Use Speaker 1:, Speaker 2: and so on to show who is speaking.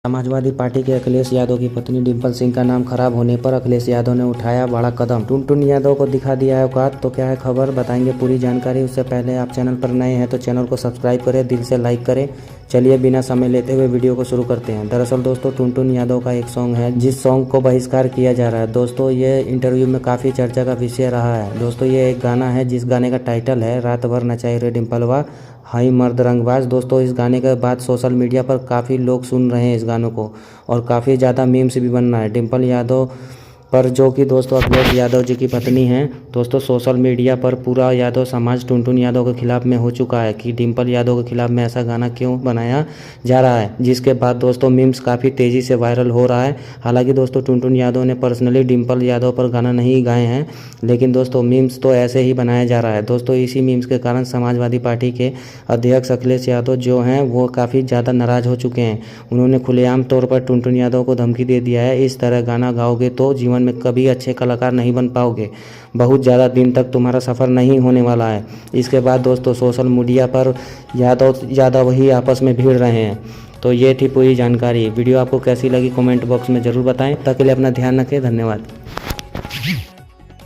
Speaker 1: Samajwadi party के अखिलेश यादव की पत्नी डिंपल सिंह का नाम खराब होने पर अखिलेश यादव ने उठाया बड़ा कदम। टुनटुन यादव को दिखा दिया है औकात। तो क्या है खबर, बताएंगे पूरी जानकारी। उससे पहले आप चैनल पर नए हैं तो चैनल को सब्सक्राइब करें, दिल से लाइक करें। चलिए बिना समय लेते हुए वीडियो को शुरू करते हैं। दरअसल दोस्तों, टुनटुन यादव का एक सॉन्ग है जिस सॉन्ग को बहिष्कार किया जा रहा है। दोस्तों ये इंटरव्यू में काफ़ी चर्चा का विषय रहा है। दोस्तों ये एक गाना है जिस गाने का टाइटल है रात भर नचाई रे डिम्पलवा हाई मर्द रंगबाज। दोस्तों इस गाने के बाद सोशल मीडिया पर काफ़ी लोग सुन रहे हैं इस गानों को और काफ़ी ज़्यादा मीम्स भी बन रहा है डिम्पल यादव पर, जो कि दोस्तों अखिलेश यादव जी की पत्नी हैं। दोस्तों सोशल मीडिया पर पूरा यादव समाज टुनटुन यादव के खिलाफ में हो चुका है कि डिम्पल यादव के खिलाफ में ऐसा गाना क्यों बनाया जा रहा है, जिसके बाद दोस्तों मीम्स काफ़ी तेज़ी से वायरल हो रहा है। हालांकि दोस्तों टुनटुन यादव ने पर्सनली डिम्पल यादव पर गाना नहीं गाए हैं, लेकिन दोस्तों मीम्स तो ऐसे ही बनाया जा रहा है। दोस्तों इसी मीम्स के कारण समाजवादी पार्टी के अध्यक्ष अखिलेश यादव जो हैं वो काफ़ी ज़्यादा नाराज़ हो चुके हैं। उन्होंने खुलेआम तौर पर टुनटुन यादव को धमकी दे दिया है, इस तरह गाना गाओगे तो जीवन में कभी अच्छे कलाकार नहीं बन पाओगे, बहुत ज़्यादा दिन तक तुम्हारा सफ़र नहीं होने वाला है। इसके बाद दोस्तों सोशल मीडिया पर यादव ही आपस में भिड़ रहे हैं। तो ये थी पूरी जानकारी। वीडियो आपको कैसी लगी कमेंट बॉक्स में ज़रूर बताएं। तब तक के लिए अपना ध्यान रखें। धन्यवाद।